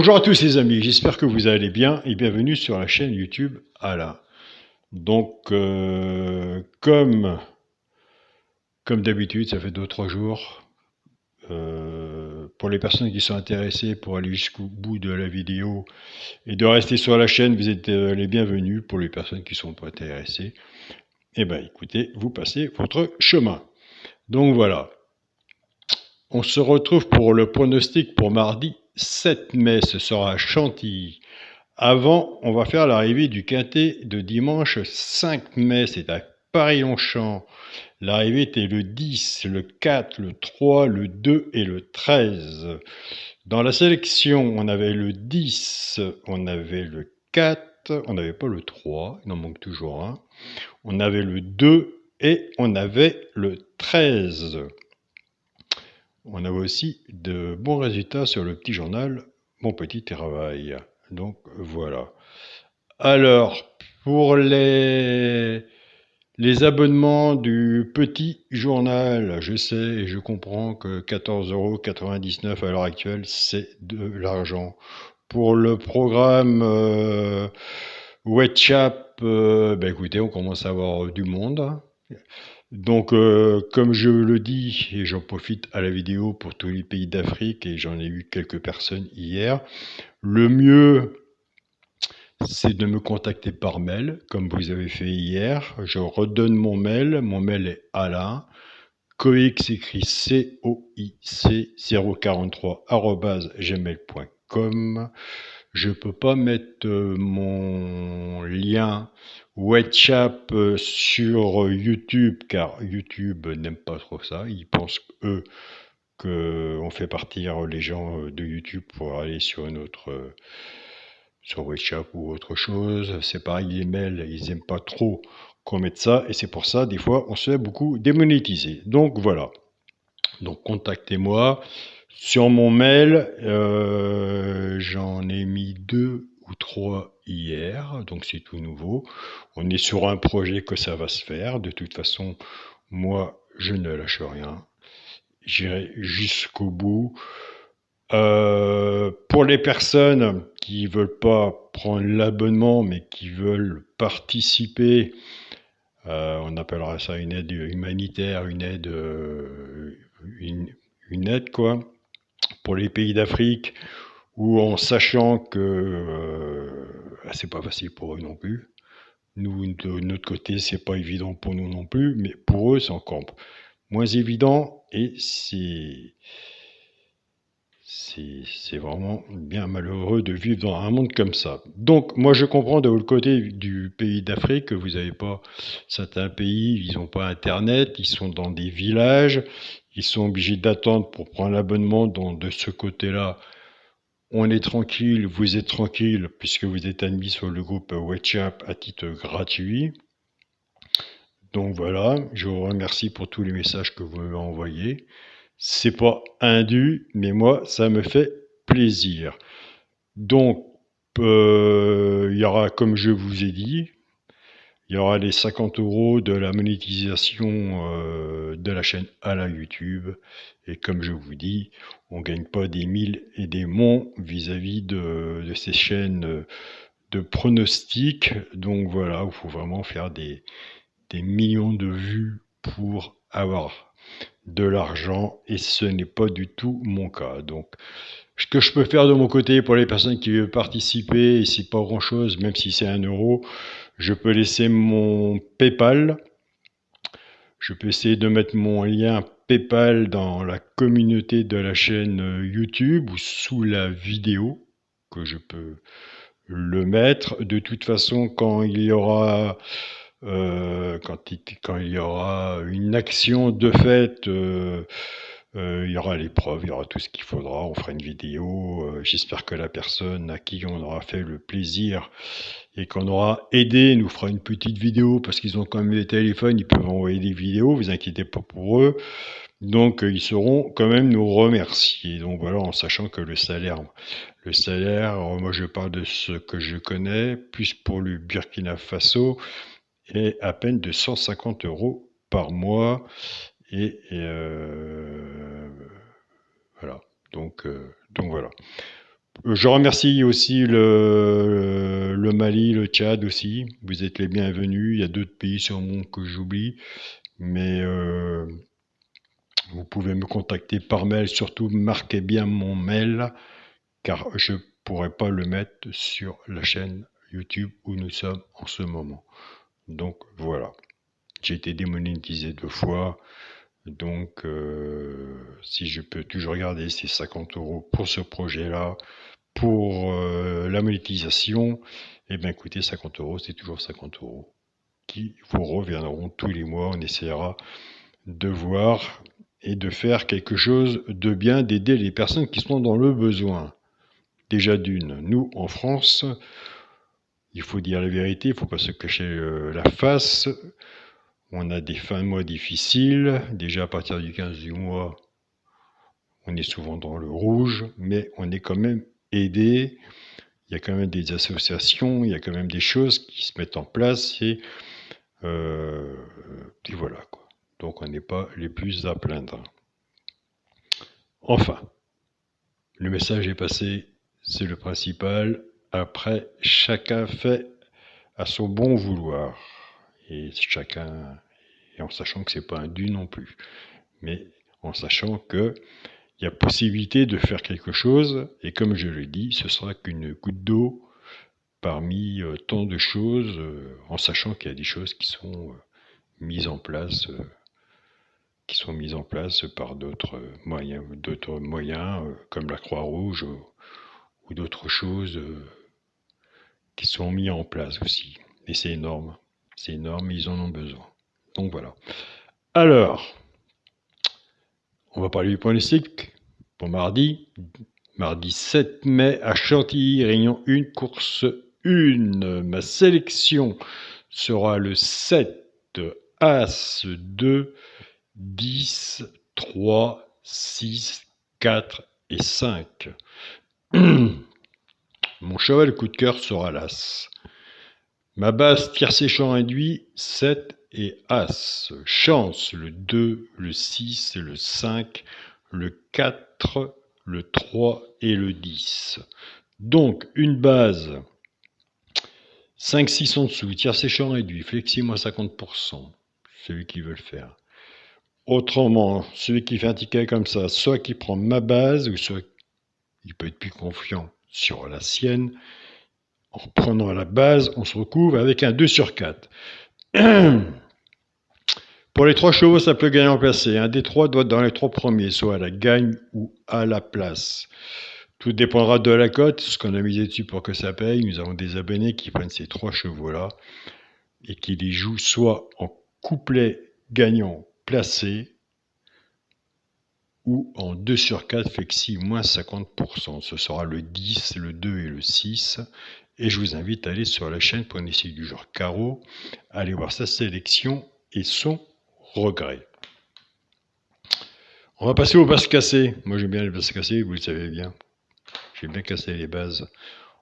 Bonjour à tous les amis, j'espère que vous allez bien et bienvenue sur la chaîne YouTube Alain. Donc, comme d'habitude, ça fait 2-3 jours. Pour les personnes qui sont intéressées pour aller jusqu'au bout de la vidéo et de rester sur la chaîne, vous êtes les bienvenus. Pour les personnes qui ne sont pas intéressées, eh bien écoutez, vous passez votre chemin. Donc voilà, on se retrouve pour le pronostic pour mardi 7 mai, ce sera à Chantilly. Avant, on va faire l'arrivée du quintet de dimanche 5 mai, c'est à Paris-Longchamp. L'arrivée était le 10, le 4, le 3, le 2 et le 13. Dans la sélection, on avait le 10, on avait le 4, on n'avait pas le 3, il en manque toujours un. On avait le 2 et on avait le 13. On avait aussi de bons résultats sur le petit journal Mon Petit Travail. Donc voilà. Alors, pour les abonnements du petit journal, je sais et je comprends que 14,99 € à l'heure actuelle, c'est de l'argent. Pour le programme WhatsApp, écoutez, on commence à avoir du monde. Donc, comme je le dis, et j'en profite à la vidéo pour tous les pays d'Afrique, et j'en ai eu quelques personnes hier, le mieux, c'est de me contacter par mail, comme vous avez fait hier. Je redonne mon mail est Alain, Coix écrit COIC 043 @gmail.com. Je ne peux pas mettre mon lien WhatsApp sur YouTube, car YouTube n'aime pas trop ça. Ils pensent, eux, qu'on fait partir les gens de YouTube pour aller sur une autre... sur WhatsApp ou autre chose. C'est pareil, les mails, ils n'aiment pas trop qu'on mette ça, et c'est pour ça, des fois, on se fait beaucoup démonétiser. Donc voilà. Donc contactez-moi. Sur mon mail, j'en ai mis 2 ou 3 hier, donc c'est tout nouveau. On est sur un projet que ça va se faire. De toute façon, moi, je ne lâche rien. J'irai jusqu'au bout. Pour les personnes qui veulent pas prendre l'abonnement mais qui veulent participer, on appellera ça une aide humanitaire, une aide quoi, pour les pays d'Afrique, ou en sachant que c'est pas facile pour eux non plus. Nous, de notre côté, c'est pas évident pour nous non plus, mais pour eux, c'est encore moins évident, et c'est vraiment bien malheureux de vivre dans un monde comme ça. Donc, moi, je comprends de l'autre côté du pays d'Afrique que vous n'avez pas... Certains pays, ils n'ont pas Internet, ils sont dans des villages, ils sont obligés d'attendre pour prendre l'abonnement. Donc, de ce côté-là, on est tranquille, vous êtes tranquille, puisque vous êtes admis sur le groupe WhatsApp à titre gratuit. Donc voilà, je vous remercie pour tous les messages que vous m'avez envoyés. C'est pas indu, mais moi, ça me fait plaisir. Donc, il y aura, comme je vous ai dit, il y aura les 50 € de la monétisation de la chaîne à la YouTube. Et comme je vous dis, on ne gagne pas des mille et des monts vis-à-vis de ces chaînes de pronostics. Donc voilà, il faut vraiment faire des millions de vues pour avoir de l'argent, et ce n'est pas du tout mon cas. Donc, ce que je peux faire de mon côté pour les personnes qui veulent participer, et c'est pas grand chose, même si c'est 1 €, je peux laisser mon PayPal. Je peux essayer de mettre mon lien PayPal dans la communauté de la chaîne YouTube ou sous la vidéo, que je peux le mettre. De toute façon, quand il y aura quand il y aura une action de fait, il y aura les preuves, il y aura tout ce qu'il faudra, on fera une vidéo. J'espère que la personne à qui on aura fait le plaisir et qu'on aura aidé nous fera une petite vidéo, parce qu'ils ont quand même des téléphones, ils peuvent envoyer des vidéos, vous inquiétez pas pour eux. Donc ils sauront quand même nous remercier. Donc voilà, en sachant que le salaire, moi je parle de ce que je connais, plus pour le Burkina Faso, est à peine de 150 € par mois. Et voilà. Donc voilà. Je remercie aussi le Mali, le Tchad aussi. Vous êtes les bienvenus. Il y a d'autres pays sûrement que j'oublie, mais vous pouvez me contacter par mail. Surtout, marquez bien mon mail, car je pourrais pas le mettre sur la chaîne YouTube où nous sommes en ce moment. Donc voilà. J'ai été démonétisé 2 fois. Donc, si je peux toujours garder ces 50 € pour ce projet-là, pour la monétisation, eh bien écoutez, 50 €, c'est toujours 50 € qui vous reviendront tous les mois. On essaiera de voir et de faire quelque chose de bien, d'aider les personnes qui sont dans le besoin. Déjà d'une, nous en France, il faut dire la vérité, il ne faut pas se cacher la face. On a des fins de mois difficiles. Déjà à partir du 15 du mois, on est souvent dans le rouge, mais on est quand même aidé. Il y a quand même des associations, il y a quand même des choses qui se mettent en place et puis voilà quoi. Donc on n'est pas les plus à plaindre. Enfin, le message est passé, c'est le principal. Après, chacun fait à son bon vouloir. Et chacun, et en sachant que c'est pas un dû non plus, mais en sachant que il y a possibilité de faire quelque chose, et comme je l'ai dit, ce sera qu'une goutte d'eau parmi tant de choses, en sachant qu'il y a des choses qui sont mises en place, par d'autres moyens comme la Croix-Rouge ou d'autres choses qui sont mis en place aussi. Et c'est énorme, ils en ont besoin. Donc voilà. Alors, on va parler du pronostic pour mardi. Mardi 7 mai à Chantilly, Réunion 1, course 1. Ma sélection sera le 7, As 2, 10, 3, 6, 4 et 5. Mon cheval coup de cœur sera l'As. Ma base tiercé champ induit 7 et As. Chance le 2, le 6, le 5, le 4, le 3 et le 10. Donc une base 5-6 en dessous, tiercé champ réduit, flexi moins 50%, celui qui veut le faire. Autrement, celui qui fait un ticket comme ça, soit qui prend ma base, ou soit il peut être plus confiant sur la sienne. En prenant la base, on se recouvre avec un 2 sur 4. Pour les 3 chevaux, ça peut gagner en placé. Un des 3 doit être dans les 3 premiers, soit à la gagne ou à la place. Tout dépendra de la cote, ce qu'on a misé dessus pour que ça paye. Nous avons des abonnés qui prennent ces 3 chevaux-là et qui les jouent soit en couplet gagnant placé ou en 2 sur 4 flexi moins 50%. Ce sera le 10, le 2 et le 6. Et je vous invite à aller sur la chaîne pour un essai du genre carreau, aller voir sa sélection et son regret. On va passer aux bases cassées. Moi j'aime bien les bases cassées, vous le savez bien. J'aime bien casser les bases.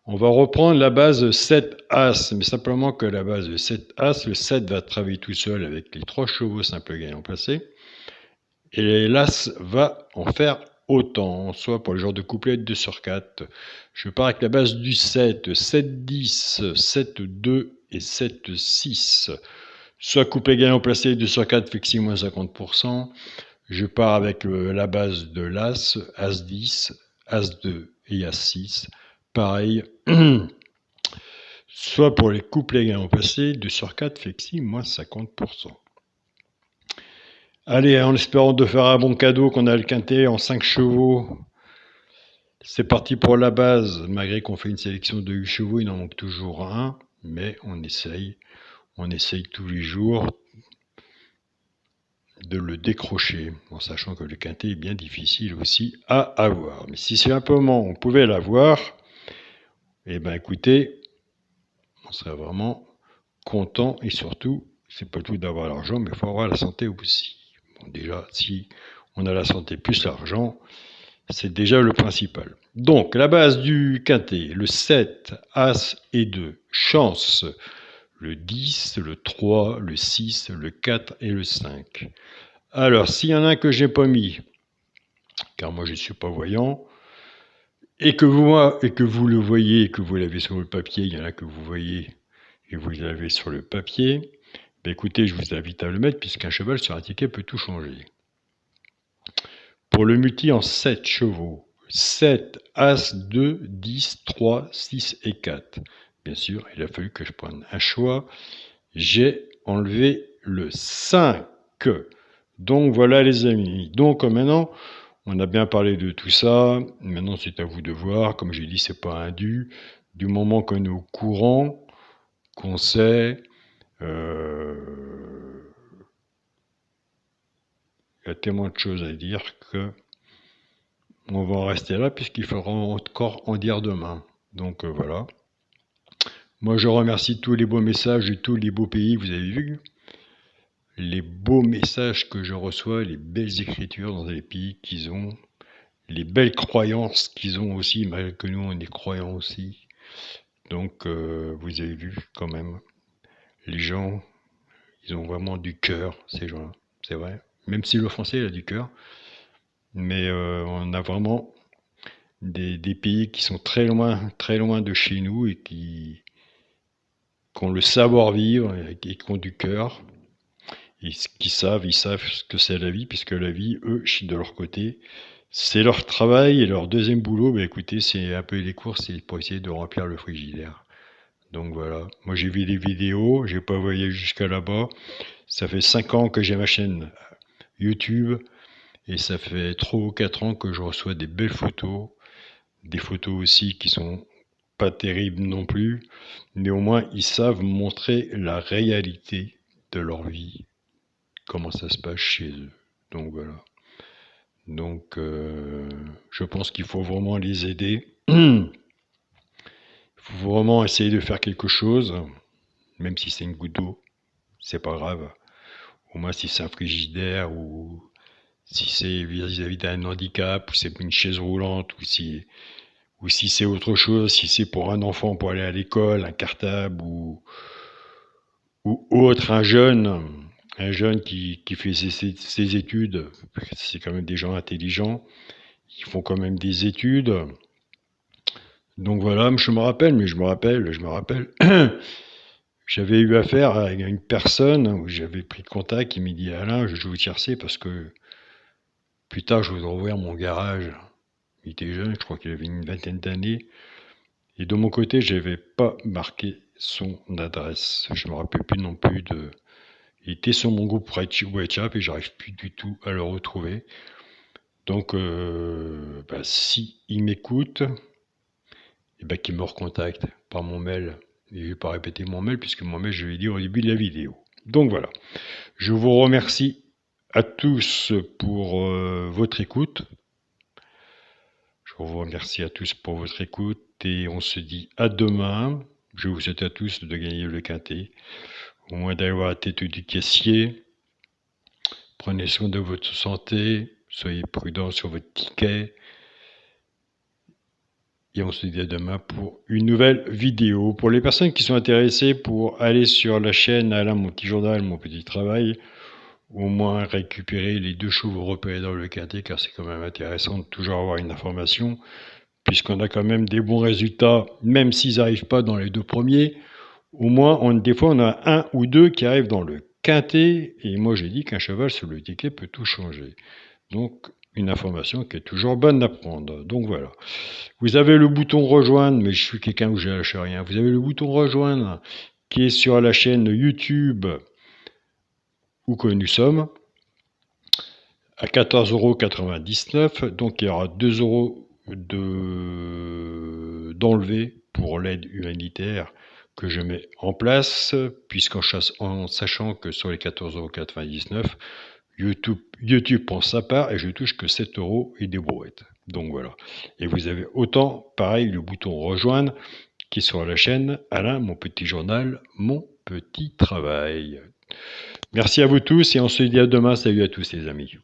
On va reprendre la base 7 As, mais simplement que la base 7 As, le 7 va travailler tout seul avec les 3 chevaux simple gagnant placé. Et l'As va en faire autant, soit pour le genre de couplet 2 sur 4. Je pars avec la base du 7, 7-10, 7-2 et 7-6. Soit couplet gagnant placé 2 sur 4, flexi moins 50%. Je pars avec la base de l'As, As-10, As-2 et As-6. Pareil, soit pour les couplets gagnants placés, 2 sur 4, flexi moins 50%. Allez, en espérant de faire un bon cadeau, qu'on a le quintet en 5 chevaux. C'est parti pour la base. Malgré qu'on fait une sélection de 8 chevaux, il en manque toujours un. Mais on essaye tous les jours de le décrocher, en sachant que le quintet est bien difficile aussi à avoir. Mais si simplement on pouvait l'avoir, eh bien écoutez, on serait vraiment content. Et surtout, c'est pas tout d'avoir l'argent, mais il faut avoir la santé aussi. Bon, déjà, si on a la santé plus l'argent, c'est déjà le principal. Donc, la base du quintet, le 7, As et 2. Chance, le 10, le 3, le 6, le 4 et le 5. Alors, s'il y en a un que j'ai pas mis, car moi je ne suis pas voyant, et que vous le voyez, et que vous l'avez sur le papier, il y en a que vous voyez et vous l'avez sur le papier, ben écoutez, je vous invite à le mettre, puisqu'un cheval sur un ticket peut tout changer. Pour le multi en 7 chevaux, 7, As, 2, 10, 3, 6 et 4. Bien sûr, il a fallu que je prenne un choix. J'ai enlevé le 5. Donc voilà les amis. Donc maintenant, on a bien parlé de tout ça. Maintenant, c'est à vous de voir. Comme j'ai dit, c'est pas un dû. Du moment qu'on est au courant, qu'on sait, il y a tellement de choses à dire que on va en rester là, puisqu'il faudra encore en dire demain. Donc voilà. Moi, je remercie tous les beaux messages de tous les beaux pays, vous avez vu les beaux messages que je reçois, les belles écritures dans les pays qu'ils ont, les belles croyances qu'ils ont aussi, malgré que nous, on est croyants aussi. Donc, vous avez vu quand même, les gens, ils ont vraiment du cœur, ces gens-là, c'est vrai. Même si le français, il a du cœur. Mais on a vraiment des pays qui sont très loin de chez nous et qui ont le savoir-vivre et qui ont du cœur. Et ils savent ce que c'est la vie, puisque la vie, eux, de leur côté, c'est leur travail et leur deuxième boulot. Bah écoutez, c'est un peu les courses, c'est pour essayer de remplir le frigidaire. Donc voilà. Moi, j'ai vu des vidéos, j'ai pas voyagé jusqu'à là-bas. Ça fait 5 ans que j'ai ma chaîne YouTube et ça fait 3 ou 4 ans que je reçois des belles photos. Des photos aussi qui sont pas terribles non plus, mais au moins ils savent montrer la réalité de leur vie, comment ça se passe chez eux. Donc voilà. Donc je pense qu'il faut vraiment les aider. Il faut vraiment essayer de faire quelque chose, même si c'est une goutte d'eau, c'est pas grave. Au moins si c'est un frigidaire ou si c'est vis-à-vis d'un handicap, ou c'est une chaise roulante, ou si c'est autre chose, si c'est pour un enfant pour aller à l'école, un cartable ou autre, un jeune qui fait ses études, c'est quand même des gens intelligents, ils font quand même des études. Donc voilà, je me rappelle, j'avais eu affaire à une personne où j'avais pris contact, qui m'a dit Alain, je vais vous tiercer parce que plus tard je voudrais ouvrir mon garage. Il était jeune, je crois qu'il avait une vingtaine d'années. Et de mon côté, je n'avais pas marqué son adresse. Je ne me rappelle plus non plus de... Il était sur mon groupe WhatsApp et j'arrive plus du tout à le retrouver. Donc, si il m'écoute, qu'il me recontacte par mon mail. Et je ne vais pas répéter mon mail, puisque mon mail, je l'ai dit au début de la vidéo. Donc voilà. Je vous remercie à tous pour votre écoute. Je vous remercie à tous pour votre écoute et on se dit à demain. Je vous souhaite à tous de gagner le quintet, au moins d'avoir la tête du caissier. Prenez soin de votre santé, soyez prudents sur votre ticket. Et on se dit à demain pour une nouvelle vidéo. Pour les personnes qui sont intéressées pour aller sur la chaîne Alain, mon petit journal, mon petit travail, au moins récupérer les 2 chevaux repérés dans le quintet, car c'est quand même intéressant de toujours avoir une information, puisqu'on a quand même des bons résultats, même s'ils n'arrivent pas dans les 2 premiers. Au moins, des fois, on a 1 ou 2 qui arrivent dans le quintet, et moi j'ai dit qu'un cheval sur le ticket peut tout changer. Donc, une information qui est toujours bonne à prendre. Donc voilà. Vous avez le bouton rejoindre, mais je suis quelqu'un où je lâche rien. Vous avez le bouton rejoindre qui est sur la chaîne YouTube où que nous sommes à 14,99 €. Donc il y aura 2 € d'enlevé pour l'aide humanitaire que je mets en place, en sachant que sur les 14,99 €, YouTube prend sa part et je touche que 7 € et des brouettes. Donc voilà. Et vous avez autant, pareil, le bouton rejoindre qui est sur la chaîne Alain, mon petit journal, mon petit travail. Merci à vous tous et on se dit à demain. Salut à tous les amis.